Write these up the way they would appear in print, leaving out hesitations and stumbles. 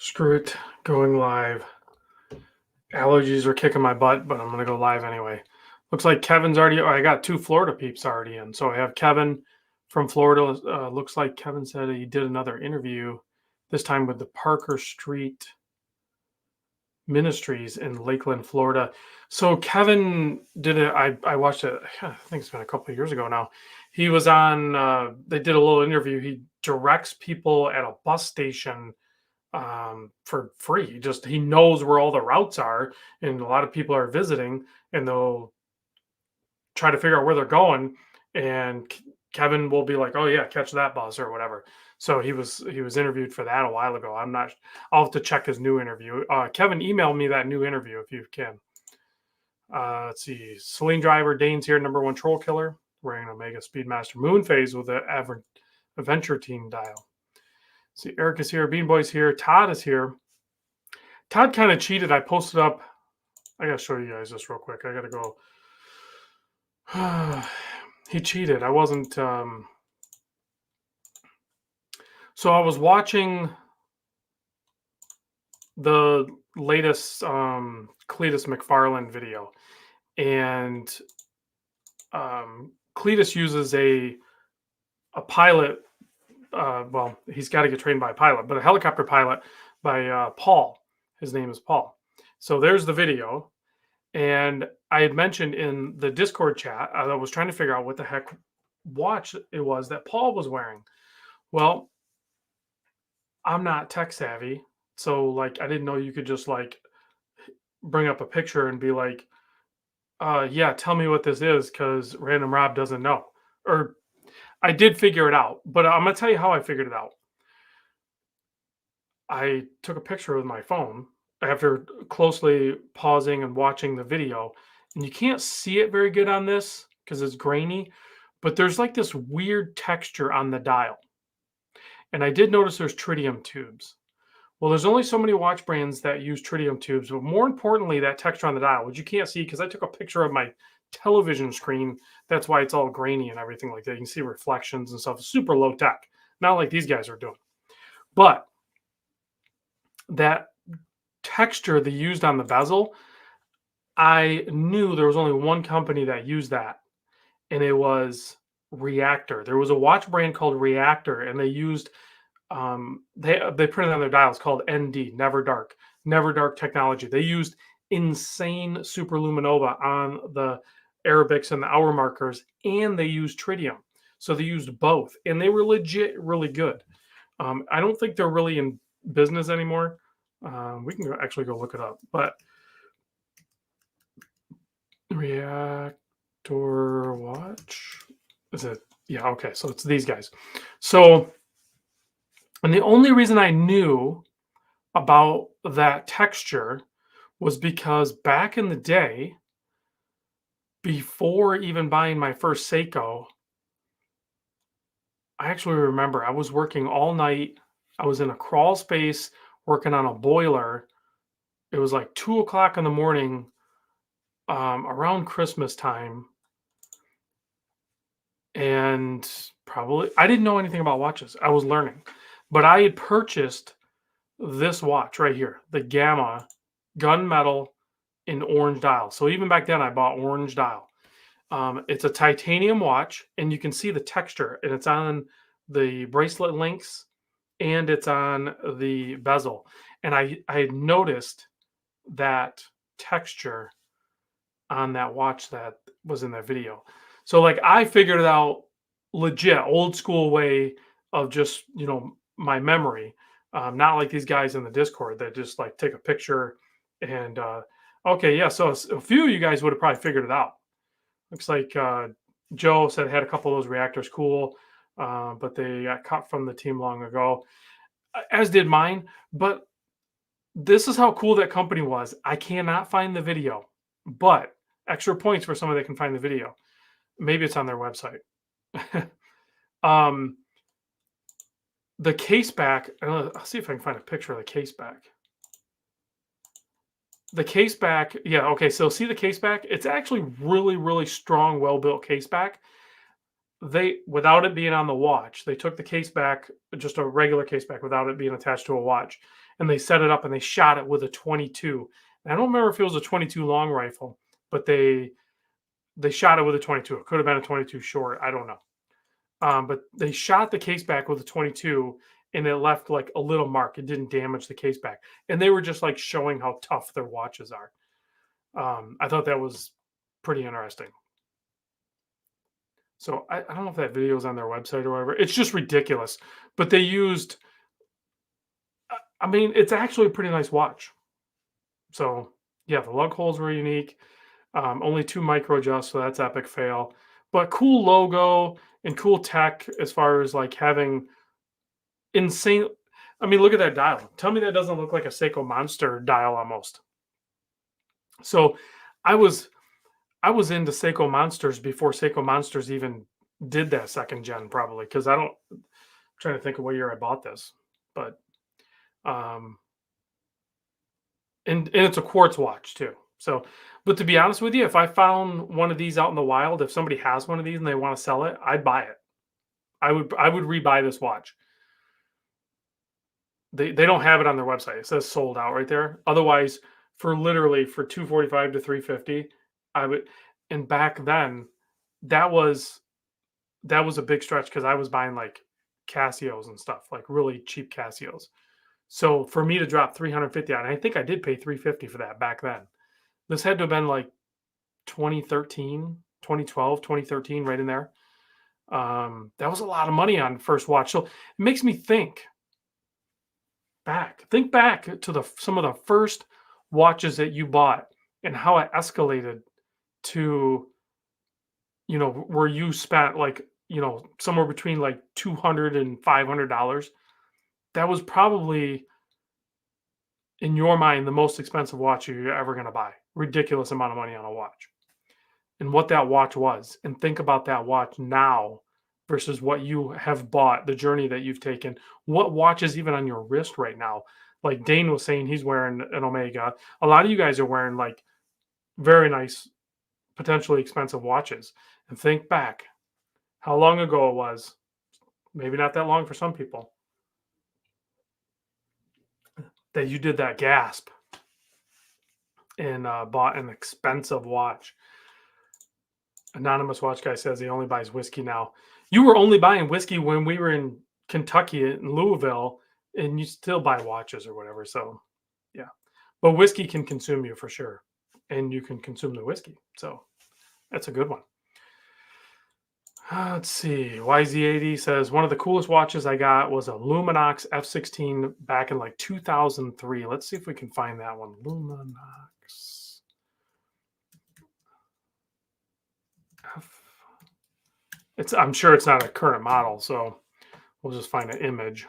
Screw it, going live. Allergies are kicking my butt, but I'm gonna go live anyway. Looks like Kevin's already. Oh, I got two Florida peeps already in. So I have Kevin from Florida. Looks like Kevin said he did another interview, this time with the Parker Street Ministries in Lakeland, Florida. So Kevin did it. I watched it. I think it's been a couple of years ago now. He was on. They did a little interview. He directs people at a bus station for free. He knows where all the routes are, and a lot of people are visiting, and they'll try to figure out where they're going. And Kevin will be like, "Oh yeah, catch that bus or whatever." So he was interviewed for that a while ago. I'm not. I'll have to check his new interview. Kevin, email me that new interview if you can. Let's see. Celine Driver, Dane's here, number one troll killer, wearing an Omega Speedmaster Moon phase with the Adventure Team dial. See, Eric is here. Bean Boy's here. Todd is here. Todd kind of cheated. I posted up. I got to show you guys this real quick. I got to go. He cheated. I wasn't. So I was watching the latest Cletus McFarland video. And Cletus uses a pilot. Well, he's got to get trained by a pilot, but a helicopter pilot by Paul. His name is Paul. So there's the video. And I had mentioned in the Discord chat, I was trying to figure out what the heck watch it was that Paul was wearing. Well, I'm not tech savvy. So like, I didn't know you could just like bring up a picture and be like, yeah, tell me what this is, because Random Rob doesn't know. Or I did figure it out, but I'm going to tell you how I figured it out. I took a picture with my phone after closely pausing and watching the video, and you can't see it very good on this because it's grainy, but there's like this weird texture on the dial. And I did notice there's tritium tubes. Well, there's only so many watch brands that use tritium tubes, but more importantly, that texture on the dial, which you can't see because I took a picture of my television screen. That's why it's all grainy and everything like that. You can see reflections and stuff. Super low tech, not like these guys are doing. But that texture they used on the bezel, I knew there was only one company that used that, and it was Reactor. There was a watch brand called Reactor, and they used they printed on their dials called ND, Never Dark technology. They used insane superluminova on the Arabics and the hour markers, and they used tritium. So they used both, and they were legit really good. I don't think they're really in business anymore. We can actually go look it up, but Reactor watch, is it? Yeah, okay, so it's these guys. So, and the only reason I knew about that texture was because back in the day, before even buying my first Seiko, I actually remember I was working all night. I was in a crawl space working on a boiler. It was like 2 o'clock in the morning, around Christmas time. And probably, I didn't know anything about watches. I was learning. But I had purchased this watch right here, the Gamma gunmetal in orange dial. So even back then, I bought orange dial. It's a titanium watch, and you can see the texture, and it's on the bracelet links, and it's on the bezel. And I had noticed that texture on that watch that was in that video. So like I figured it out legit, old school way of just, my memory. Not like these guys in the Discord that just like take a picture and okay, yeah. So a few of you guys would have probably figured it out. Looks like Joe said had a couple of those reactors, cool, but they got cut from the team long ago, as did mine. But this is how cool that company was. I cannot find the video, but extra points for somebody that can find the video. Maybe it's on their website. The case back, I'll see if I can find a picture of the case back. The case back, yeah, okay, so see the case back? It's actually really, really strong, well-built case back. Without it being on the watch, they took the case back, just a regular case back without it being attached to a watch. and they set it up and they shot it with a 22. And I don't remember if it was a 22 long rifle, but they shot it with a 22. It could have been a 22 short. I don't know. But they shot the case back with a 22 and it left like a little mark. It didn't damage the case back. And they were just like showing how tough their watches are. I thought that was pretty interesting. So I don't know if that video is on their website or whatever. It's just ridiculous. But they used, I mean, it's actually a pretty nice watch. So yeah, the lug holes were unique. Only two micro adjusts, so that's epic fail. But cool logo and cool tech as far as like having insane. I mean, look at that dial. Tell me that doesn't look like a Seiko Monster dial almost. So I was into Seiko Monsters before Seiko Monsters even did that second gen, probably because I'm trying to think of what year I bought this, but um, and it's a quartz watch too. So, but to be honest with you, if I found one of these out in the wild, if somebody has one of these and they want to sell it, I'd buy it. I would rebuy this watch. They don't have it on their website. It says sold out right there. Otherwise, for literally for 245 to 350, I would. And back then, that was a big stretch because I was buying like Casios and stuff, like really cheap Casios. So for me to drop 350 on, I think I did pay 350 for that back then. This had to have been like 2013, 2012, 2013, right in there. That was a lot of money on first watch. So it makes me think back. Think back to some of the first watches that you bought and how it escalated to, where you spent like, somewhere between like $200 and $500. That was probably in your mind the most expensive watch you're ever going to buy. Ridiculous amount of money on a watch. And what that watch was. And think about that watch now versus what you have bought, the journey that you've taken. What watch is even on your wrist right now? Like Dane was saying, he's wearing an Omega. A lot of you guys are wearing like very nice, potentially expensive watches. And think back how long ago it was. Maybe not that long for some people, that you did that gasp and bought an expensive watch. Anonymous Watch Guy says he only buys whiskey now. You were only buying whiskey when we were in Kentucky, in Louisville, and you still buy watches or whatever. So, yeah. But whiskey can consume you for sure. And you can consume the whiskey. So, that's a good one. Let's see. YZ80 says, one of the coolest watches I got was a Luminox F16 back in like 2003. Let's see if we can find that one. Luminox. I'm sure it's not a current model, so we'll just find an image.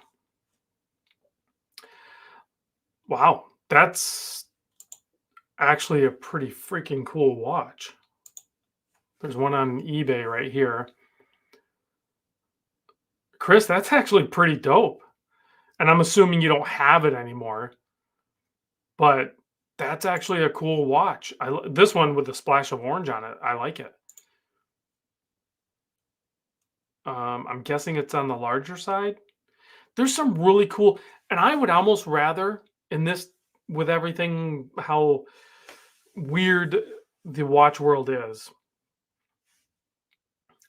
Wow, that's actually a pretty freaking cool watch. There's one on eBay right here. Chris, that's actually pretty dope. And I'm assuming you don't have it anymore, but that's actually a cool watch. This one with a splash of orange on it, I like it. I'm guessing it's on the larger side. There's some really cool, and I would almost rather in this, with everything how weird the watch world is,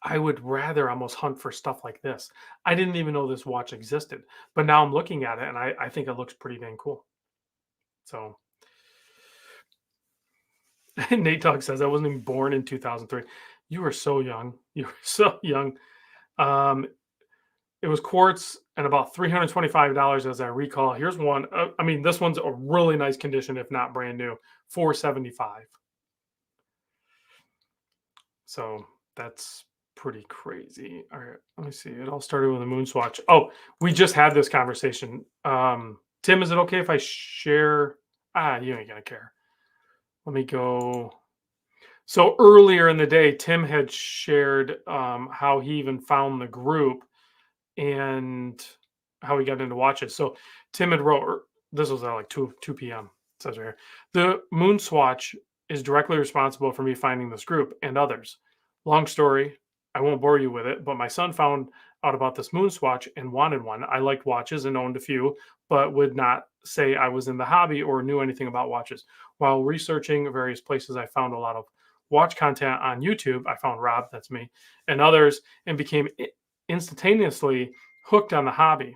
I would rather almost hunt for stuff like this. I didn't even know this watch existed, but now I'm looking at it and I think it looks pretty dang cool. So Nate Dogg says I wasn't even born in 2003. You were so young. You were so young. It was quartz and about $325 as I recall. Here's one. I mean, this one's a really nice condition, if not brand new. $475. So that's pretty crazy. All right, let me see. It all started with a moon swatch. Oh, we just had this conversation. Tim, is it okay if I share? You ain't gonna care. Let me go. So earlier in the day, Tim had shared how he even found the group and how he got into watches. So Tim had wrote, this was at like 2 p.m. It says right here. The moon swatch is directly responsible for me finding this group and others. Long story, I won't bore you with it, but my son found out about this moon swatch and wanted one. I liked watches and owned a few, but would not say I was in the hobby or knew anything about watches. While researching various places, I found a lot of watch content on YouTube. I found Rob, that's me, and others, and became instantaneously hooked on the hobby.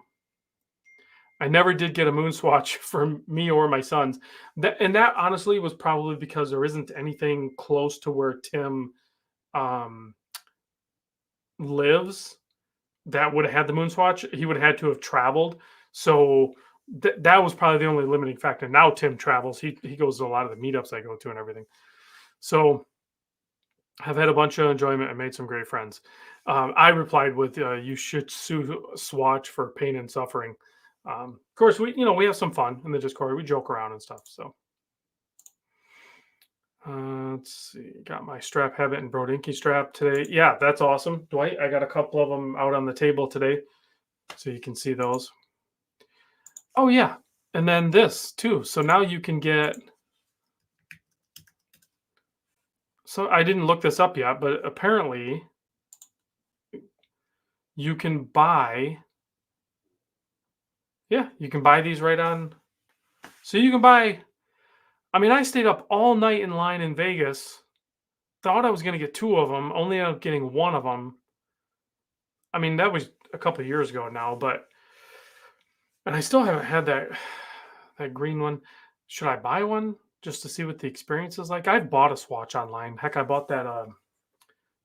I never did get a moon swatch for me or my sons. That honestly was probably because there isn't anything close to where Tim um, lives that would have had the moon swatch. He would have had to have traveled. So that was probably the only limiting factor. Now Tim travels. He goes to a lot of the meetups I go to and everything. So I've had a bunch of enjoyment and made some great friends. I replied with, "You should sue Swatch for pain and suffering." Of course, we have some fun in the Discord. We joke around and stuff. So let's see. Got my strap habit and Brodinky strap today. Yeah, that's awesome, Dwight. I got a couple of them out on the table today, so you can see those. Oh yeah, and then this too. So now you can get. So I didn't look this up yet, but apparently you can buy. Yeah, you can buy these right on. So you can buy. I mean, I stayed up all night in line in Vegas. Thought I was going to get two of them. Only ended up getting one of them. I mean, that was a couple of years ago now, and I still haven't had that green one. Should I buy one just to see what the experience is like? I've bought a Swatch online. Heck, I bought that.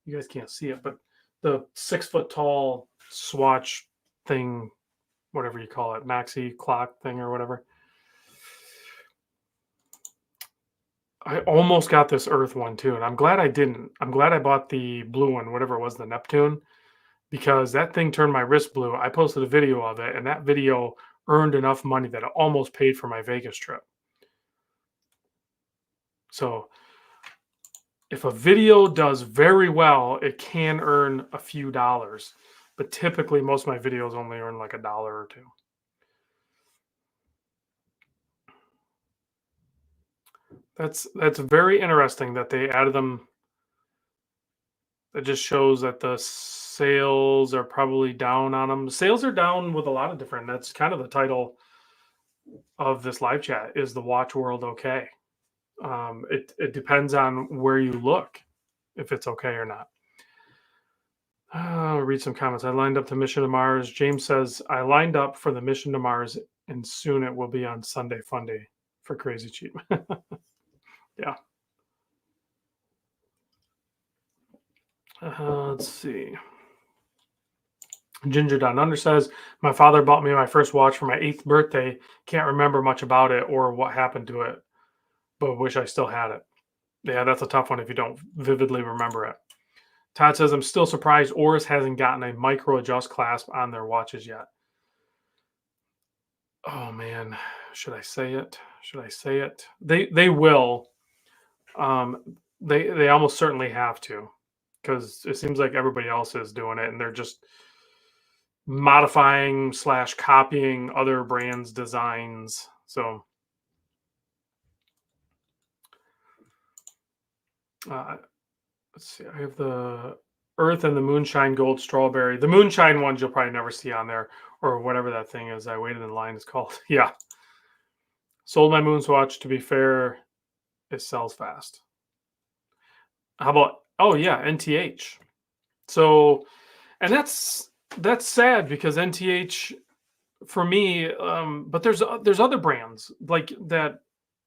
You guys can't see it, but the 6 foot tall Swatch thing, whatever you call it, maxi clock thing or whatever. I almost got this Earth one too, and I'm glad I didn't. I'm glad I bought the blue one, whatever it was, the Neptune, because that thing turned my wrist blue. I posted a video of it, and that video earned enough money that it almost paid for my Vegas trip. So if a video does very well, it can earn a few dollars, but typically most of my videos only earn like $1 or $2. That's very interesting that they added them. It just shows that the sales are probably down on them. Sales are down with a lot of different. That's kind of the title of this live chat, is the watch world okay? It depends on where you look, if it's okay or not. I'll read some comments. I lined up the mission to Mars. James says, I lined up for the mission to Mars, and soon it will be on Sunday Funday for Crazy Cheap. Yeah. Let's see. Ginger Down Under says, my father bought me my first watch for my 8th birthday. Can't remember much about it or what happened to it, but wish I still had it. Yeah, that's a tough one if you don't vividly remember it. Todd says, I'm still surprised Oris hasn't gotten a micro adjust clasp on their watches yet. Oh man, should I say it? Should I say it? They will. They almost certainly have to, because it seems like everybody else is doing it, and they're just modifying / copying other brands' designs. So let's see. I have the Earth and the Moonshine Gold Strawberry. The Moonshine ones you'll probably never see on there, or whatever that thing is. I waited in line is called. Yeah. Sold my Moonswatch. To be fair, it sells fast. How about, oh yeah, NTH. So, and that's sad because NTH for me, but there's other brands like that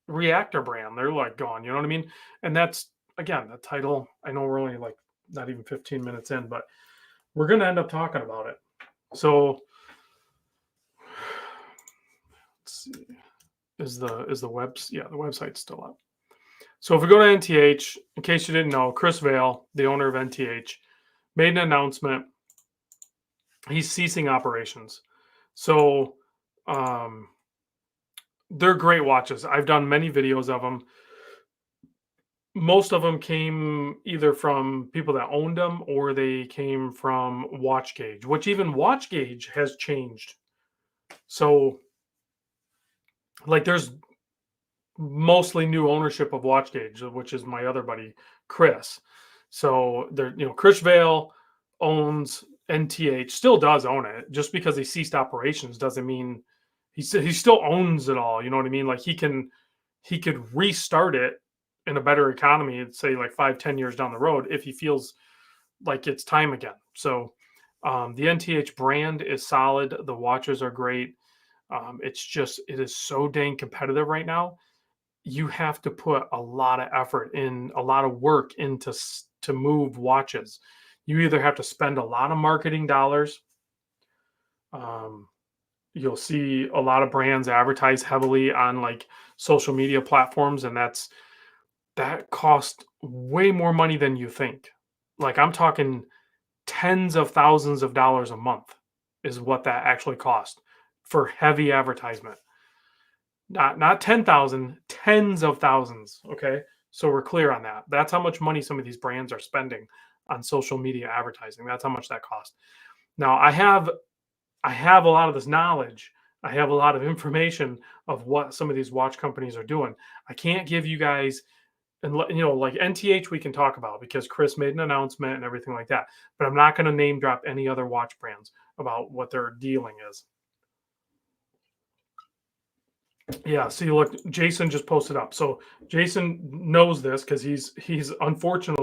Reactor brand. They're like gone, you know what I mean? And that's, again, the title. I know we're only like not even 15 minutes in, but we're going to end up talking about it. So let's see. Is the website's still up. So if we go to NTH, in case you didn't know, Chris Vail, the owner of NTH, made an announcement. He's ceasing operations. So they're great watches. I've done many videos of them. Most of them came either from people that owned them or they came from WatchGauge, which even WatchGauge has changed. So like there's mostly new ownership of WatchGauge, which is my other buddy, Chris. So there, Chris Vail owns NTH, still does own it. Just because he ceased operations doesn't mean he still owns it all. You know what I mean? Like he could restart it in a better economy, say like 5, 10 years down the road if he feels like it's time again. So the NTH brand is solid. The watches are great. It's just it is so dang competitive right now. You have to put a lot of effort in, a lot of work into to move watches. You either have to spend a lot of marketing dollars. Um, you'll see a lot of brands advertise heavily on like social media platforms, and that costs way more money than you think. Like I'm talking tens of thousands of dollars a month is what that actually cost for heavy advertisement. Not 10,000, tens of thousands, okay? So we're clear on that. That's how much money some of these brands are spending on social media advertising. That's how much that costs. Now, I have a lot of this knowledge. I have a lot of information of what some of these watch companies are doing. I can't give you guys, and like NTH we can talk about because Chris made an announcement and everything like that. But I'm not going to name drop any other watch brands about what their dealing is. Yeah, see, look, Jason just posted up. So Jason knows this because he's unfortunate.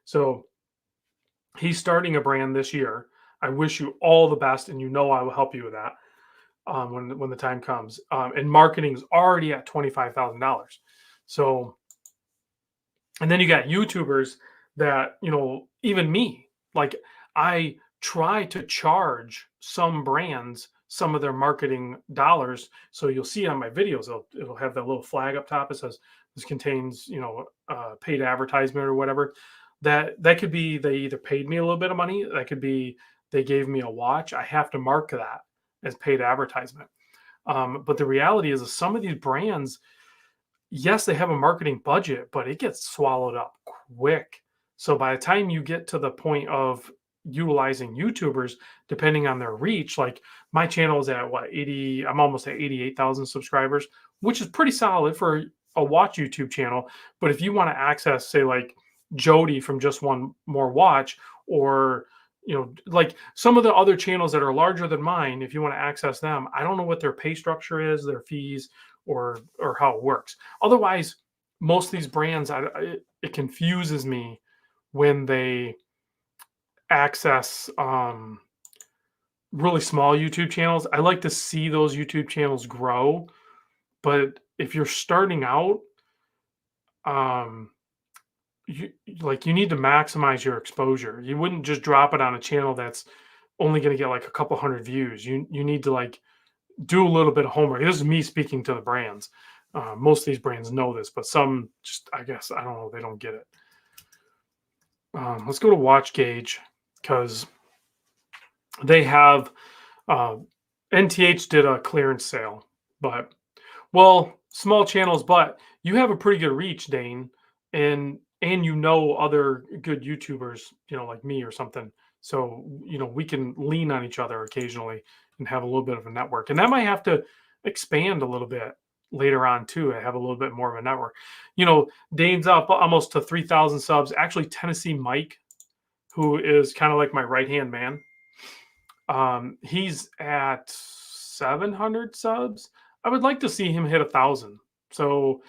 So he's starting a brand this year. I wish you all the best, and I will help you with that when the time comes. And marketing is already at $25,000. So, and then you got YouTubers that even me, like I try to charge some brands some of their marketing dollars. So you'll see on my videos, it'll have that little flag up top. It says this contains, paid advertisement or whatever. That could be they either paid me a little bit of money. That could be they gave me a watch. I have to mark that as paid advertisement. But the reality is, some of these brands, yes, they have a marketing budget, but it gets swallowed up quick. So by the time you get to the point of utilizing YouTubers, depending on their reach, like my channel is at what 80, I'm almost at 88,000 subscribers, which is pretty solid for a watch YouTube channel. But if you want to access, say, like Jody from Just One More Watch, or like some of the other channels that are larger than mine, if you want to access them, I don't know what their pay structure is, their fees, or how it works. Otherwise, most of these brands, it confuses me when they access really small YouTube channels. I like to see those YouTube channels grow, but if you're starting out, um, you you need to maximize your exposure. You wouldn't just drop it on a channel that's only going to get like a couple hundred views. You need to like do a little bit of homework. This is me speaking to the brands. Most of these brands know this, but some just, I guess, I don't know, they don't get it. Let's go to Watch Gauge because they have NTH did a clearance sale, but small channels, but you have a pretty good reach, Dane, and other good YouTubers, like me or something. So we can lean on each other occasionally and have a little bit of a network, and that might have to expand a little bit later on too. I have a little bit more of a network. Dane's up almost to 3,000 subs. Actually, Tennessee Mike, who is kind of like my right hand man, he's at 700 subs. I would like to see him hit 1,000. So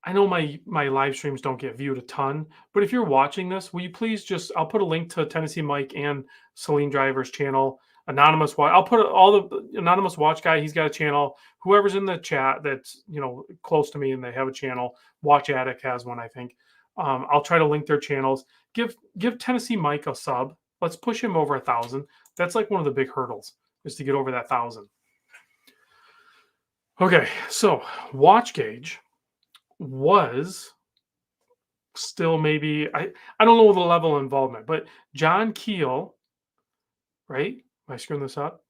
I know my live streams don't get viewed a ton, but if you're watching this, will you please I'll put a link to Tennessee Mike and Celine Driver's channel. Anonymous Watch. I'll put all the Anonymous Watch guy. He's got a channel. Whoever's in the chat that's close to me and they have a channel. Watch Addict has one, I think. I'll try to link their channels. Give Tennessee Mike a sub. Let's push him over 1,000. That's like one of the big hurdles, is to get over that 1,000. Okay, so Watch Gauge was still maybe I don't know the level of involvement, but John Keel, right? Am I screwing this up?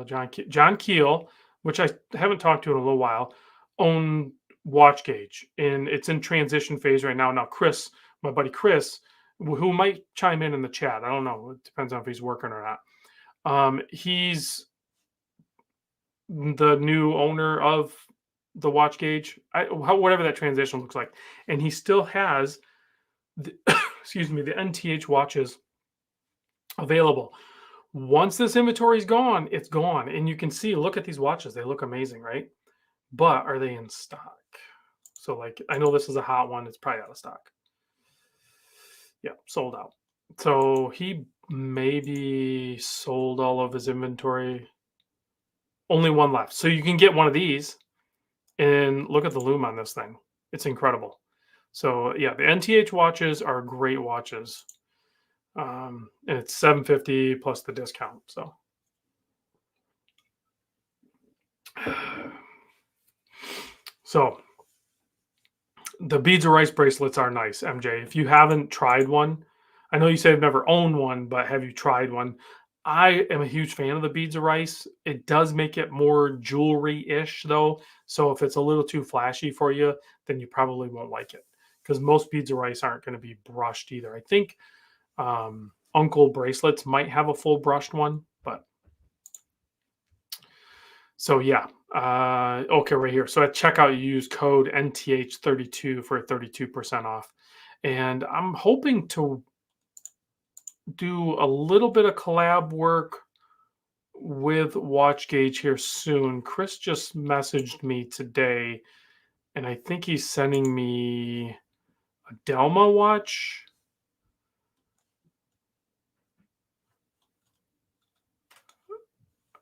John Keel, which I haven't talked to in a little while, owned Watch Gauge, and it's in transition phase right now. Now, Chris, my buddy Chris, who might chime in the chat, I don't know. It depends on if he's working or not. He's the new owner of the Watch Gauge, whatever that transition looks like, and he still has the, excuse me, the NTH watches available. Once this inventory is gone, it's gone. And you can see, look at these watches. They look amazing, right? But are they in stock? So, like, I know this is a hot one. It's probably out of stock. Yeah, sold out. So he maybe sold all of his inventory. Only one left. So you can get one of these and look at the lume on this thing. It's incredible. So yeah, the NTH watches are great watches. And it's 750 plus the discount. So so the beads of rice bracelets are nice, MJ. If you haven't tried one, I know you say you've never owned one, but have you tried one? I am a huge fan of the beads of rice. It does make it more jewelry-ish though. So if it's a little too flashy for you, then you probably won't like it. Because most beads of rice aren't going to be brushed either. I think Uncle Bracelets might have a full brushed one, but so yeah. Okay, right here. So at checkout, you use code NTH32 for 32% off. And I'm hoping to do a little bit of collab work with WatchGauge here soon. Chris just messaged me today, and I think he's sending me a Delma watch.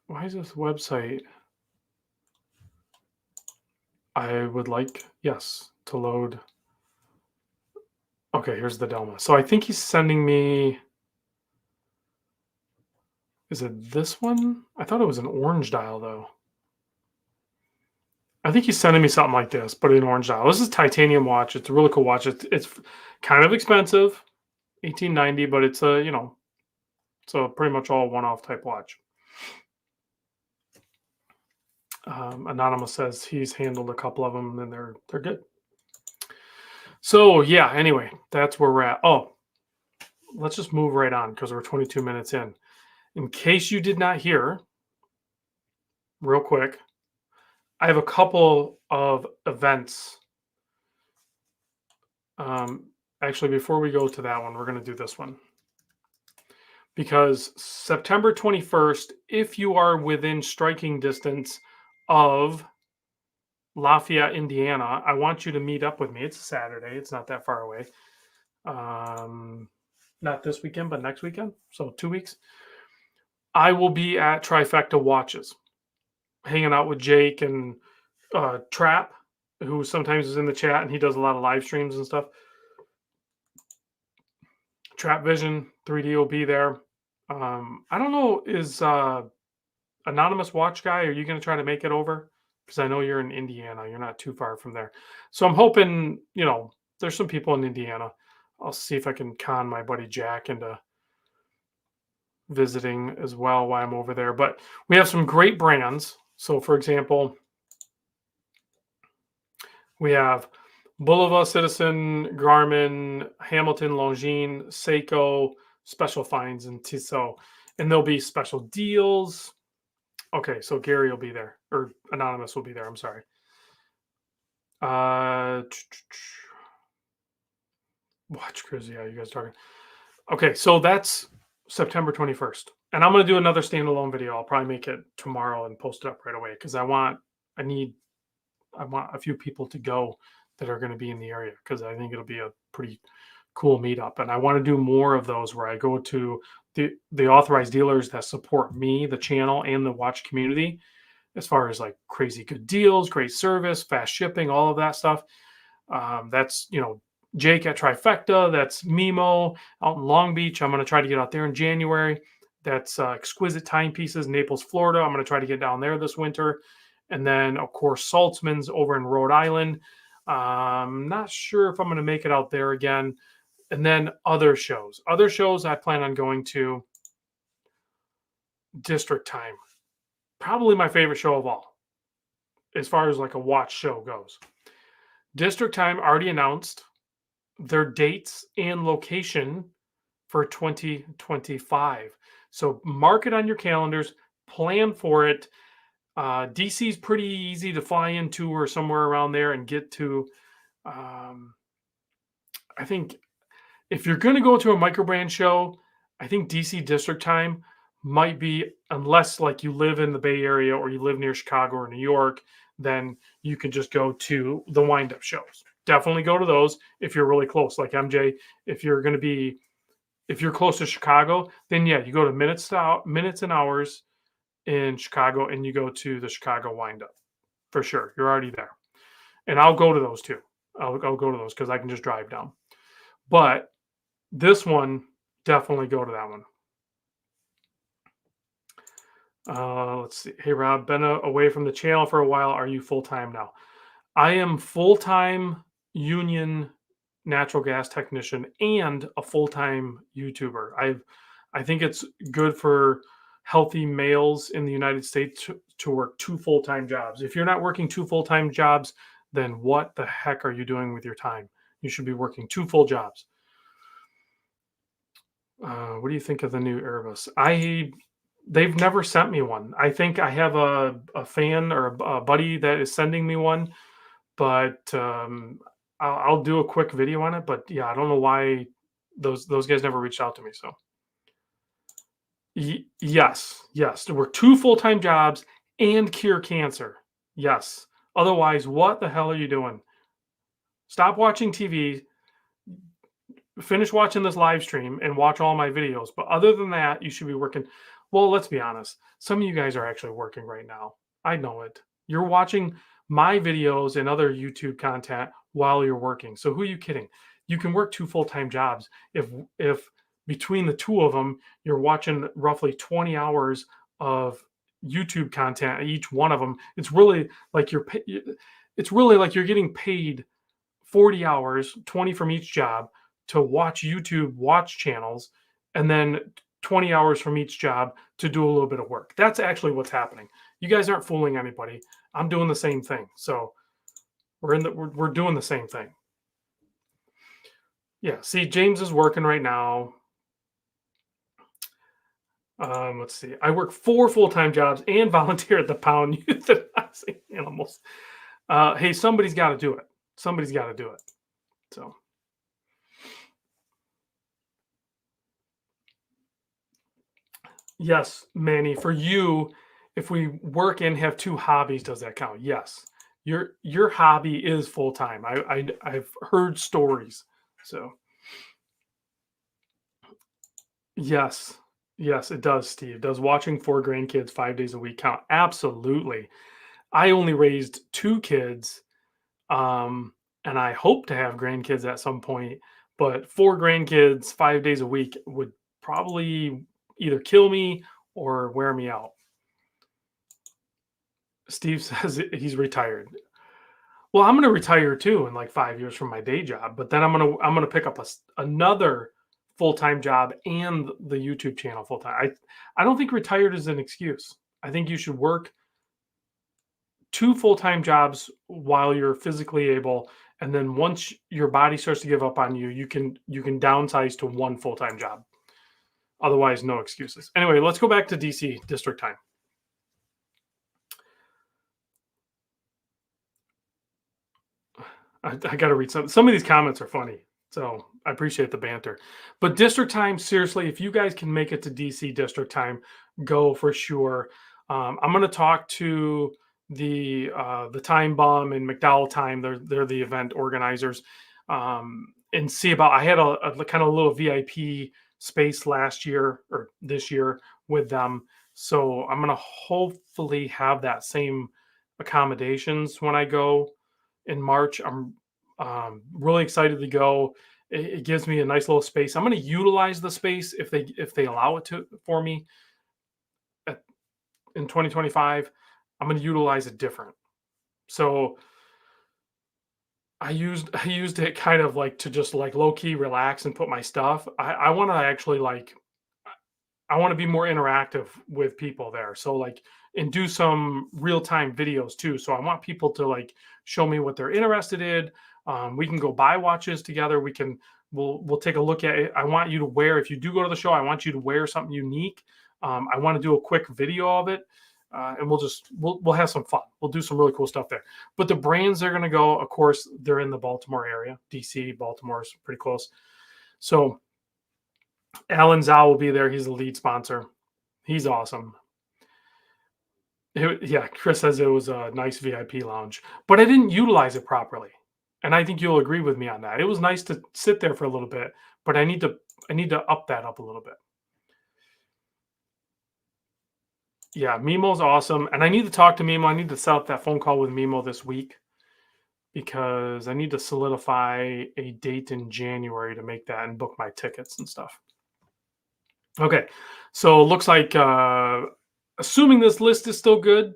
Why is this website? I would like, yes, to load. Okay, here's the Delma. So I think he's sending me, is it this one? I thought it was an orange dial though. I think he's sending me something like this, but in orange dial. This is titanium watch. It's a really cool watch. It's kind of expensive, 1890, but it's a, so pretty much all one-off type watch. Anonymous says he's handled a couple of them and they're good. So yeah, anyway, that's where we're at. Oh, let's just move right on because we're 22 minutes in. In case you did not hear, real quick, I have a couple of events. Actually, before we go to that one, we're going to do this one. Because September 21st, if you are within striking distance of Lafayette, Indiana, I want you to meet up with me. It's a Saturday. It's not that far away. Not this weekend, but next weekend. So 2 weeks. I will be at Trifecta Watches, hanging out with Jake and Trap, who sometimes is in the chat, and he does a lot of live streams and stuff. Trap Vision 3D will be there. I don't know, is Anonymous Watch Guy, are you going to try to make it over? Because I know you're in Indiana. You're not too far from there. So I'm hoping, there's some people in Indiana. I'll see if I can con my buddy Jack into visiting as well while I'm over there. But we have some great brands. So, for example, we have Bulova, Citizen, Garmin, Hamilton, Longines, Seiko, Special Finds, and Tissot. And there'll be special deals. Okay, so Gary will be there, or Anonymous will be there. I'm sorry. Watch Cruise. Yeah, you guys talking. Okay, so that's September 21st. And I'm going to do another standalone video. I'll probably make it tomorrow and post it up right away because I want a few people to go that are going to be in the area because I think it'll be a pretty cool meetup. And I want to do more of those where I go to the authorized dealers that support me, the channel, and the watch community, as far as like crazy good deals, great service, fast shipping, all of that stuff. That's, Jake at Trifecta. That's Mimo out in Long Beach. I'm going to try to get out there in January. That's Exquisite Timepieces, Naples, Florida. I'm going to try to get down there this winter. And then, of course, Saltzman's over in Rhode Island. Not sure if I'm going to make it out there again. And then other shows. Other shows I plan on going to. District Time. Probably my favorite show of all, as far as like a watch show goes. District Time already announced their dates and location for 2025. So mark it on your calendars, plan for it. DC is pretty easy to fly into or somewhere around there and get to. I think if you're going to go to a microbrand show, I think DC District Time might be, unless like you live in the Bay Area or you live near Chicago or New York, then you can just go to the wind up shows. Definitely go to those if you're really close. Like MJ, if you're going to be, if you're close to Chicago, then yeah, you go to minutes and hours in Chicago and you go to the Chicago wind up for sure. You're already there. And I'll go to those too. I'll go to those because I can just drive down. But this one, definitely go to that one. Let's see. Hey, Rob, been away from the channel for a while. Are you full time now? I am full time union natural gas technician and a full time YouTuber. I think it's good for healthy males in the United States to work two full time jobs. If you're not working two full time jobs, then what the heck are you doing with your time? You should be working two full jobs. What do you think of the new Airbus? They've never sent me one. I think I have a fan or a buddy that is sending me one, but I'll do a quick video on it. But yeah, I don't know why those guys never reached out to me. So yes, to work two full time jobs and cure cancer. Yes. Otherwise, what the hell are you doing? Stop watching TV. Finish watching this live stream and watch all my videos. But other than that, you should be working. Well, let's be honest. Some of you guys are actually working right now. I know it. You're watching my videos and other YouTube content while you're working. So who are you kidding? You can work two full-time jobs if between the two of them you're watching roughly 20 hours of YouTube content each one of them. It's really like you're getting paid 40 hours, 20 from each job to watch YouTube watch channels, and then 20 hours from each job to do a little bit of work. That's actually what's happening. You guys aren't fooling anybody. I'm doing the same thing. So we're doing the same thing. Yeah. See, James is working right now. Let's see. I work 4 full-time jobs and volunteer at the pound euthanizing animals. Hey, somebody's got to do it. Somebody's got to do it. So. Yes, Manny, for you, if we work and have 2 hobbies, does that count? Yes. Your hobby is full time. I've heard stories. So yes. Yes, it does, Steve. Does watching 4 grandkids 5 days a week count? Absolutely. I only raised 2 kids, and I hope to have grandkids at some point, but 4 grandkids 5 days a week would probably either kill me or wear me out. Steve says he's retired. Well, I'm going to retire too in like 5 years from my day job, but then I'm going to pick up another full-time job and the YouTube channel full time. I don't think retired is an excuse. I think you should work 2 full-time jobs while you're physically able, and then once your body starts to give up on you, you can downsize to 1 full-time job. Otherwise, no excuses. Anyway, let's go back to DC district time. I got to read some of these comments are funny. So I appreciate the banter. But district time, seriously, if you guys can make it to DC district time, go for sure. I'm going to talk to the Time Bomb and McDowell Time. They're the event organizers, and see about. I had a kind of little VIP space last year or this year with them, so I'm going to hopefully have that same accommodations when I go in March. I'm really excited to go. It gives me a nice little space. I'm going to utilize the space if they allow it to for me in 2025. I'm going to utilize it different. So I used it kind of like to just like low key relax and put my stuff. I want to actually like I want to be more interactive with people there. So like and do some real-time videos too. So I want people to like show me what they're interested in. We can go buy watches together. We'll take a look at it. I want you to wear, if you do go to the show, I want you to wear something unique. I want to do a quick video of it. And we'll have some fun. We'll do some really cool stuff there. But the brands they're going to go, of course, they're in the Baltimore area. DC, Baltimore is pretty close. So Alan Zhao will be there. He's the lead sponsor. He's awesome. Yeah, Chris says it was a nice VIP lounge, but I didn't utilize it properly, and I think you'll agree with me on that. It was nice to sit there for a little bit, but I need to up that up a little bit. Yeah, Mimo's awesome, and I need to talk to Mimo. I need to set up that phone call with Mimo this week because I need to solidify a date in January to make that and book my tickets and stuff. Okay, so it looks like assuming this list is still good,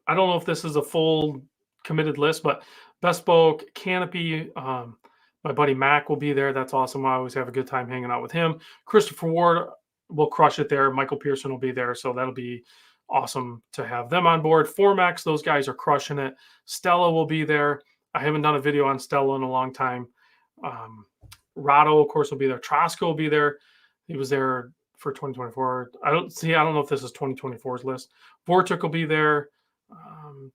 I don't know if this is a full committed list, but Bespoke, Canopy, my buddy Mac will be there. That's awesome. I always have a good time hanging out with him. Christopher Ward will crush it there. Michael Pearson will be there, so that'll be awesome to have them on board. Formax, those guys are crushing it. Stella will be there. I haven't done a video on Stella in a long time. Um, Rado, of course, will be there. Trosco will be there. He was there for 2024. I don't see. I don't know if this is 2024's list. Vortic will be there. Um,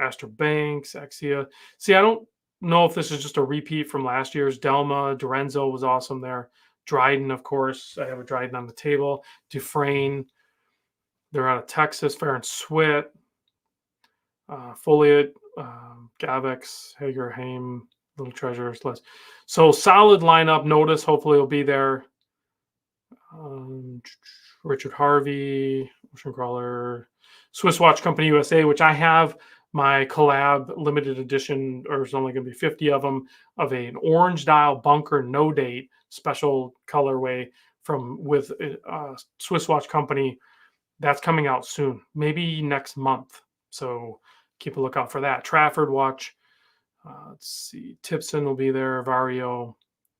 Astor Banks, Exia. See, I don't know if this is just a repeat from last year's. Delma, Dorenzo was awesome there. Dryden, of course. I have a Dryden on the table. Dufresne. They're out of Texas. Fair and Swit. Foliot, Gavex, Hager, Haim, Little Treasures list. So solid lineup. Notice hopefully will be there. Richard Harvey, Ocean Crawler, Swiss Watch Company USA, which I have my collab limited edition, or there's only going to be 50 of them, of an orange dial bunker no date special colorway with Swiss Watch Company. That's coming out soon, maybe next month. So keep a lookout for that. Trafford watch. Let's see. Tipson will be there. Vario.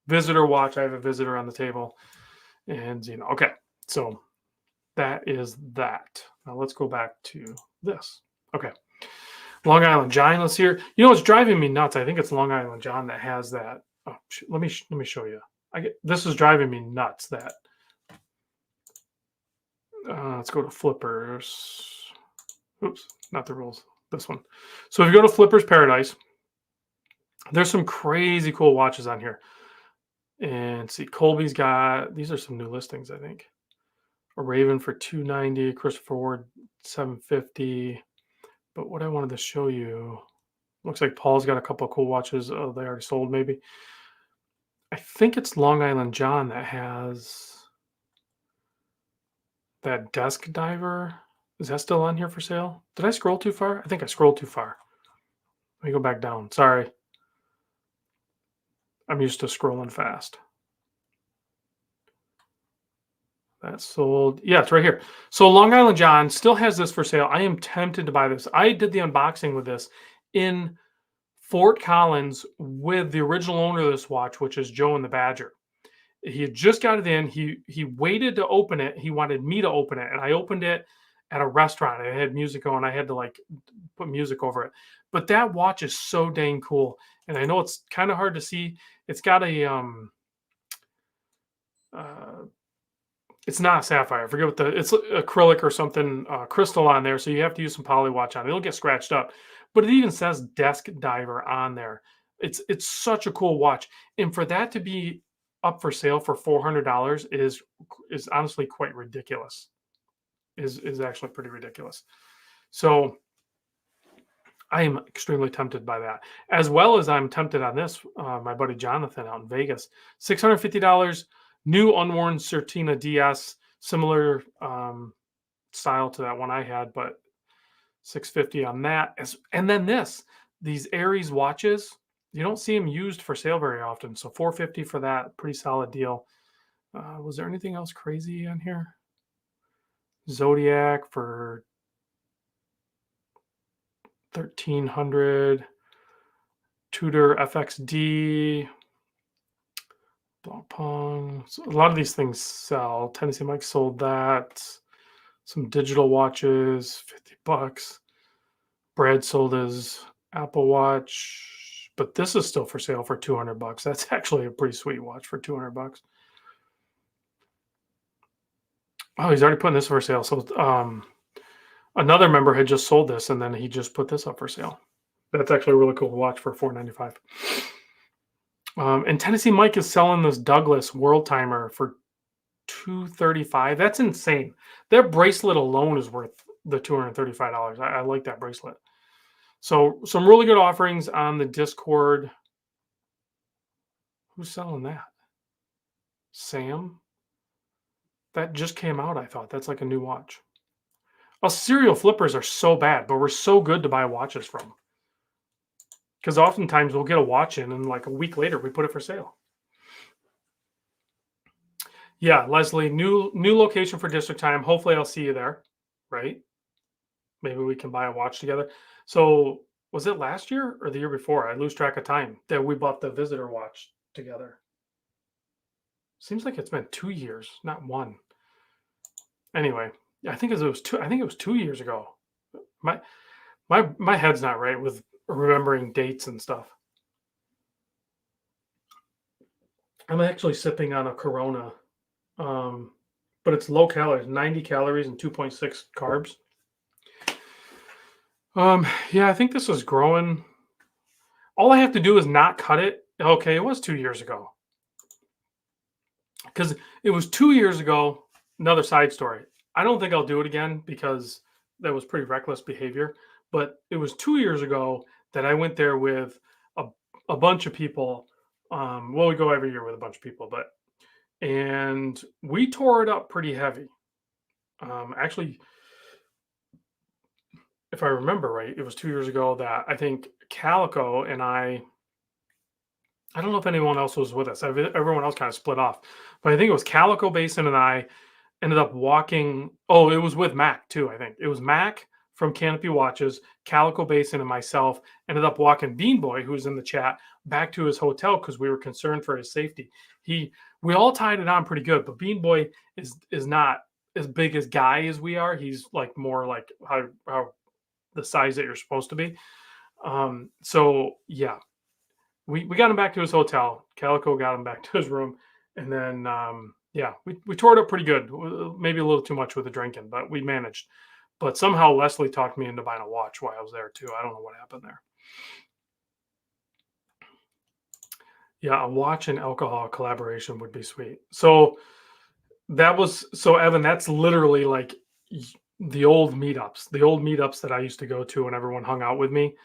Visitor watch. I have a visitor on the table. And, okay. So that is that. Now let's go back to this. Okay. Long Island John, let's hear. It's driving me nuts. I think it's Long Island John that has that. Oh, let me show you. This is driving me nuts. That. Let's go to Flippers. Oops, not the rules. This one. So if you go to Flippers Paradise, there's some crazy cool watches on here. And see, Colby's got, these are some new listings, I think. A Raven for $290, Christopher Ward $750. But what I wanted to show you, looks like Paul's got a couple of cool watches. Oh, they already sold maybe. I think it's Long Island John that has that desk diver. Is that still on here for sale? Did I scroll too far? I think I scrolled too far. Let me go back down. Sorry. I'm used to scrolling fast. That's sold. Yeah, it's right here. So Long Island John still has this for sale. I am tempted to buy this. I did the unboxing with this in Fort Collins with the original owner of this watch, which is Joe and the Badger. He had just got it in. He waited to open it. He wanted me to open it, and I opened it at a restaurant. It had music on. I had to put music over it. But that watch is so dang cool. And I know it's kind of hard to see. It's got a it's not a sapphire. I forget what it's acrylic or something, crystal on there. So you have to use some poly watch on it. It'll get scratched up. But it even says desk diver on there. It's such a cool watch. And for that to be up for sale for $400 is honestly quite ridiculous. Is actually pretty ridiculous. So I am extremely tempted by that, as well as I'm tempted on this. My buddy Jonathan out in Vegas, $650, new unworn Certina DS, similar style to that one I had, but $650 on that. And then these Aries watches, you don't see them used for sale very often. So $450 for that, pretty solid deal. Was there anything else crazy on here? Zodiac for $1,300. Tudor FXD. Blancpain. So a lot of these things sell. Tennessee Mike sold that. Some digital watches, $50. Brad sold his Apple Watch, but this is still for sale for $200. That's actually a pretty sweet watch for $200. Oh, he's already putting this for sale. So another member had just sold this, and then he just put this up for sale. That's actually a really cool watch for $495. And Tennessee Mike is selling this Douglas World Timer for $235. That's insane. Their bracelet alone is worth the $235. I like that bracelet. So some really good offerings on the Discord. Who's selling that? Sam? That just came out, I thought. That's like a new watch. Oh, serial flippers are so bad, but we're so good to buy watches from. Because oftentimes we'll get a watch in and like a week later we put it for sale. Yeah, Leslie, new location for district time. Hopefully I'll see you there, right? Maybe we can buy a watch together. So was it last year or the year before? I lose track of time that we bought the visitor watch together. Seems like it's been 2 years, not one. Anyway, I think it was two. I think it was 2 years ago. My head's not right with remembering dates and stuff. I'm actually sipping on a Corona, but it's low calories, 90 calories and 2.6 carbs. Yeah, I think this is growing. All I have to do is not cut it. Okay, it was 2 years ago. Because it was 2 years ago. Another side story. I don't think I'll do it again because that was pretty reckless behavior. But it was 2 years ago that I went there with a, a bunch of people. Well, we go every year with a bunch of people, and we tore it up pretty heavy. Actually, if I remember right, it was 2 years ago that I think Calico and I don't know if anyone else was with us. Everyone else kind of split off, but I think it was Calico Basin and I ended up walking. Oh, it was with Mac too. I think it was Mac from Canopy Watches, Calico Basin, and myself ended up walking Bean Boy, who was in the chat, back to his hotel because we were concerned for his safety. We all tied it on pretty good, but Bean Boy is not as big as Guy as we are. He's like more like how the size that you're supposed to be. So yeah, we got him back to his hotel. Calico got him back to his room, and then yeah, we tore it up pretty good. Maybe a little too much with the drinking, but we managed. But somehow Leslie talked me into buying a watch while I was there too. I don't know what happened there. Yeah, a watch and alcohol collaboration would be sweet. So Evan, that's literally like the old meetups that I used to go to when everyone hung out with me.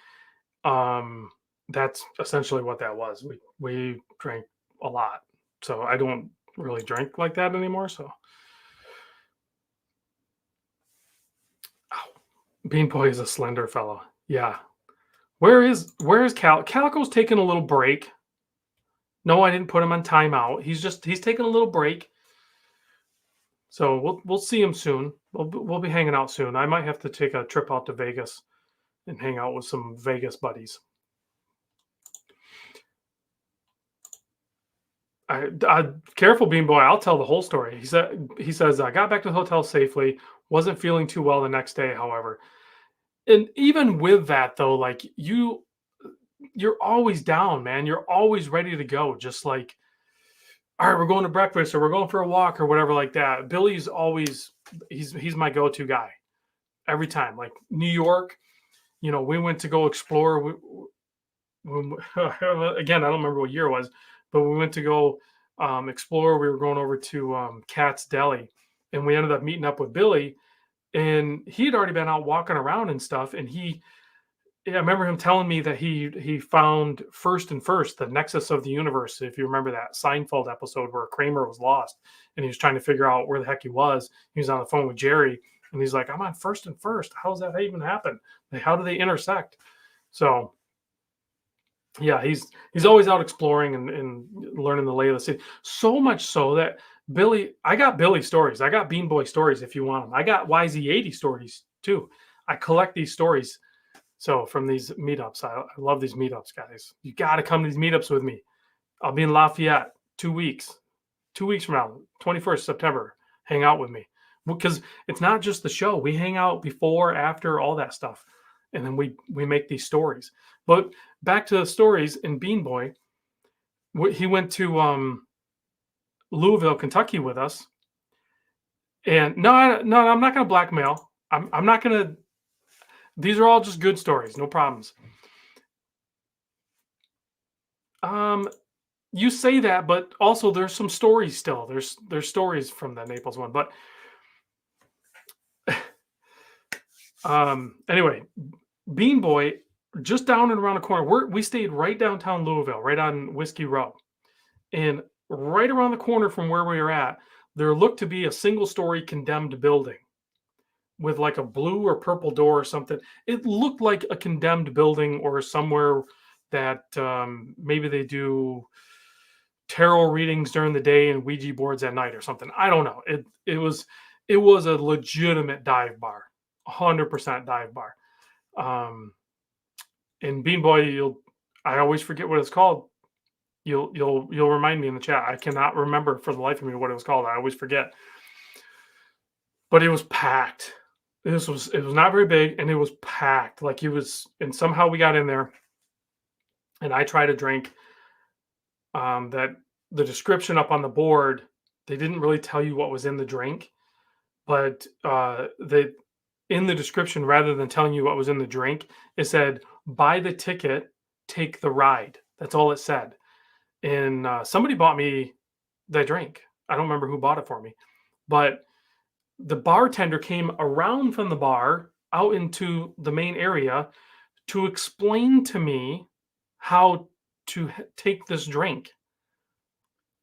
That's essentially what that was. We drank a lot. So I don't really drink like that anymore. So Bean Boy is a slender fellow. Yeah. Where is Calico's taking a little break. No, I didn't put him on timeout. He's taking a little break. So we'll see him soon. We'll be hanging out soon. I might have to take a trip out to Vegas and hang out with some Vegas buddies. I careful, Bean Boy. I'll tell the whole story. He says I got back to the hotel safely. Wasn't feeling too well the next day, however. And even with that, though, like you're always down, man. You're always ready to go. Just like, all right, we're going to breakfast or we're going for a walk or whatever like that. Billy's always he's my go-to guy every time. Like New York, we went to go explore. Again, I don't remember what year it was, but we went to go explore. We were going over to Cat's Deli, and we ended up meeting up with Billy. And he had already been out walking around and stuff. And I remember him telling me that he found First and First, the Nexus of the Universe. If you remember that Seinfeld episode where Kramer was lost and he was trying to figure out where the heck he was. He was on the phone with Jerry, and he's like, "I'm on First and First. How does that even happen? Like, how do they intersect?" So yeah, he's always out exploring and learning the lay of the city. So much so that I got Billy stories. I got Bean Boy stories if you want them. I got YZ80 stories too. I collect these stories. So from these meetups, I love these meetups, guys. You got to come to these meetups with me. I'll be in Lafayette 2 weeks. 2 weeks from now, 21st September. Hang out with me. Because it's not just the show. We hang out before, after, all that stuff. And then we make these stories. But back to the stories in Bean Boy. He went to Louisville, Kentucky with us. And no, I'm not going to blackmail. I'm not going to. These are all just good stories. No problems. You say that, but also there's some stories still. There's stories from the Naples one, but anyway, Bean Boy, just down and around the corner. We stayed right downtown Louisville, right on Whiskey Row, and right around the corner from where we were at, there looked to be a single story condemned building with like a blue or purple door or something. It looked like a condemned building or somewhere that maybe they do tarot readings during the day and Ouija boards at night or something. I don't know. It was a legitimate dive bar, 100% dive bar. And Bean Boy, I always forget what it's called. You'll remind me in the chat. I cannot remember for the life of me what it was called. I always forget. But it was packed. It was not very big, and it was packed. Like it was, and somehow we got in there, and I tried a drink. That the description up on the board, they didn't really tell you what was in the drink, but in the description, rather than telling you what was in the drink, it said, "Buy the ticket, take the ride." That's all it said. And somebody bought me that drink. I don't remember who bought it for me, but the bartender came around from the bar out into the main area to explain to me how to take this drink.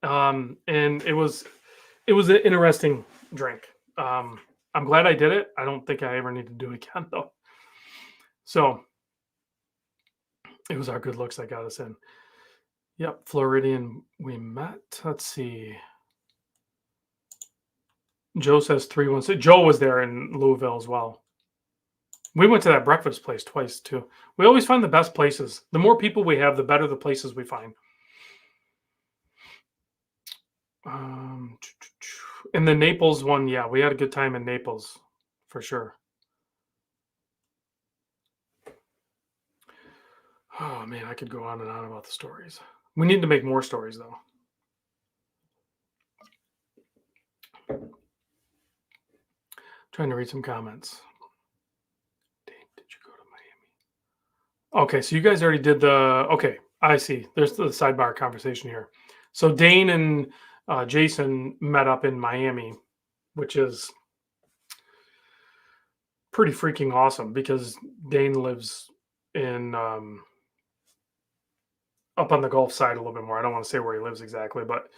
And it was an interesting drink. I'm glad I did it. I don't think I ever need to do it again though. So it was our good looks that got us in. Yep, Floridian we met. Let's see. Joe says 316. Joe was there in Louisville as well. We went to that breakfast place twice too. We always find the best places. The more people we have, the better the places we find. And the Naples one, yeah, we had a good time in Naples for sure. Oh man, I could go on and on about the stories. We need to make more stories though. Trying to read some comments. Dave, did you go to Miami? Okay, so you guys already did the. Okay, I see. There's the sidebar conversation here. So Dane and Jason met up in Miami, which is pretty freaking awesome because Dane lives in up on the Gulf side a little bit more. I don't want to say where he lives exactly, but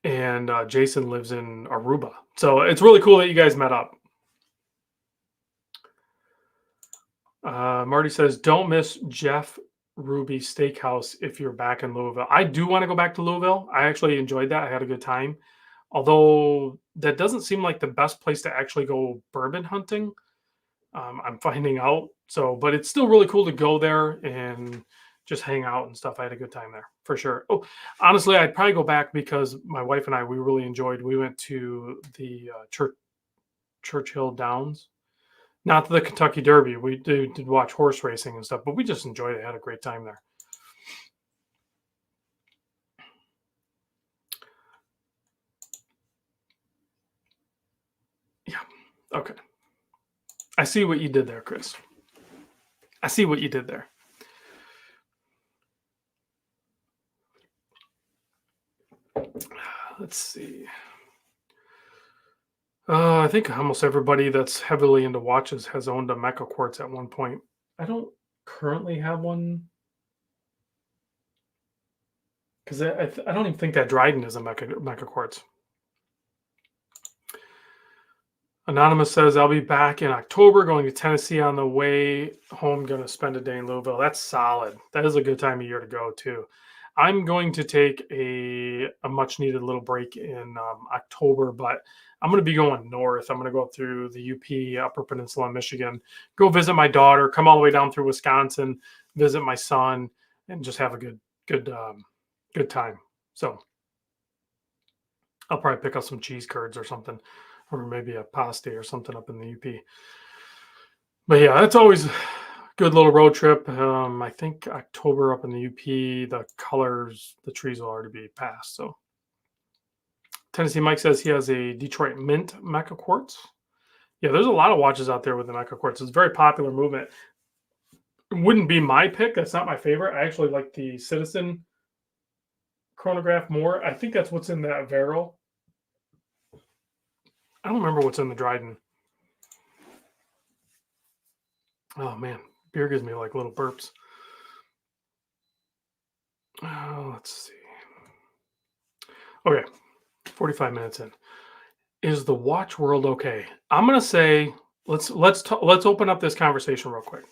and Jason lives in Aruba. So it's really cool that you guys met up. Marty says, don't miss Jeff Ruby Steakhouse if you're back in Louisville. I do want to go back to Louisville. I actually enjoyed that. I had a good time. Although that doesn't seem like the best place to actually go bourbon hunting. I'm finding out. So, but it's still really cool to go there and just hang out and stuff. I had a good time there for sure. Oh, honestly, I'd probably go back because my wife and I, we really enjoyed. We went to the Churchill Downs, not the Kentucky Derby. We did watch horse racing and stuff, but we just enjoyed it. Had a great time there. Yeah. Okay. I see what you did there, Chris. I see what you did there. Let's see. I think almost everybody that's heavily into watches has owned a Mecha Quartz at one point. I don't currently have one because I don't even think that Dryden is a Mecha Quartz. Anonymous says, I'll be back in October, going to Tennessee on the way home, going to spend a day in Louisville. That's solid. That is a good time of year to go, too. I'm going to take a much needed little break in October, but I'm going to be going north. I'm going to go through the UP, Upper Peninsula, Michigan, go visit my daughter, come all the way down through Wisconsin, visit my son, and just have a good time. So I'll probably pick up some cheese curds or something, or maybe a pasta or something up in the UP. But yeah, that's always good little road trip. I think October up in the UP, the colors, the trees will already be passed. So Tennessee Mike says he has a Detroit Mint Mecha Quartz. Yeah, there's a lot of watches out there with the Mecha Quartz. It's a very popular movement. It wouldn't be my pick. That's not my favorite. I actually like the Citizen chronograph more. I think that's what's in that Vero. I don't remember what's in the Dryden. Oh man, beer gives me like little burps. Let's see. Okay, 45 minutes in. Is the watch world okay? I'm gonna say let's open up this conversation real quick.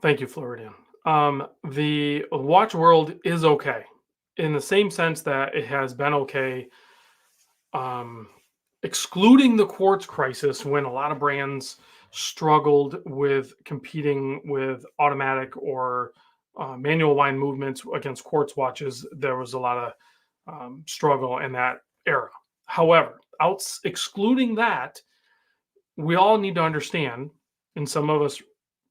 Thank you, Floridian. The watch world is okay in the same sense that it has been okay, um, excluding the quartz crisis when a lot of brands struggled with competing with automatic or manual wind movements against quartz watches. There was a lot of struggle in that era. However, excluding that, we all need to understand, and some of us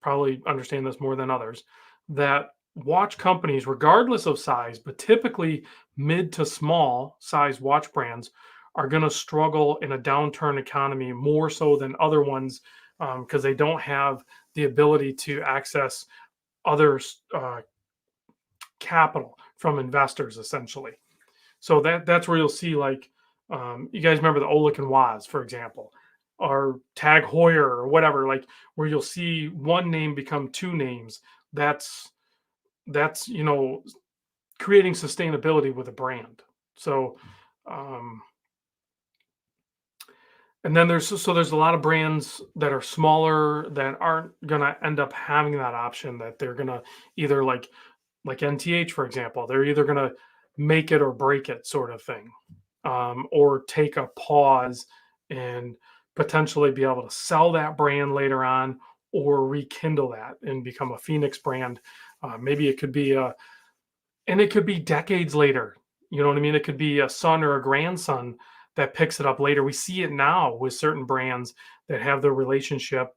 probably understand this more than others, that watch companies, regardless of size, but typically mid to small size watch brands, are going to struggle in a downturn economy more so than other ones because they don't have the ability to access other capital from investors, essentially. So that's where you'll see like you guys remember the Olich and Waz, for example, or Tag Heuer or whatever, like where you'll see one name become two names. That's creating sustainability with a brand. So and then there's a lot of brands that are smaller that aren't gonna end up having that option, that they're gonna either like NTH, for example, they're either gonna make it or break it sort of thing, or take a pause and potentially be able to sell that brand later on or rekindle that and become a Phoenix brand. Maybe it could be and it could be decades later. You know what I mean? It could be a son or a grandson that picks it up later. We see it now with certain brands that have their relationship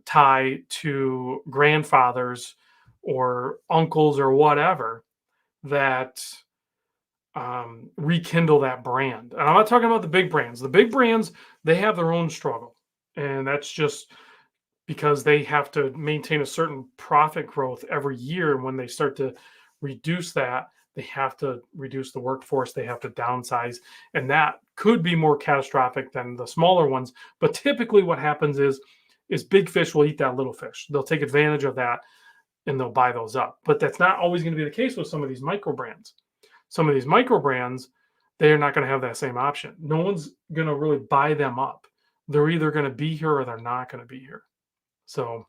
tie to grandfathers or uncles or whatever that rekindle that brand. And I'm not talking about the big brands. The big brands, they have their own struggle. And that's just because they have to maintain a certain profit growth every year. And when they start to reduce that, they have to reduce the workforce, they have to downsize. And that could be more catastrophic than the smaller ones. But typically what happens is big fish will eat that little fish. They'll take advantage of that and they'll buy those up. But that's not always going to be the case with some of these micro brands. Some of these micro brands, they are not going to have that same option. No one's going to really buy them up. They're either going to be here or they're not going to be here. So,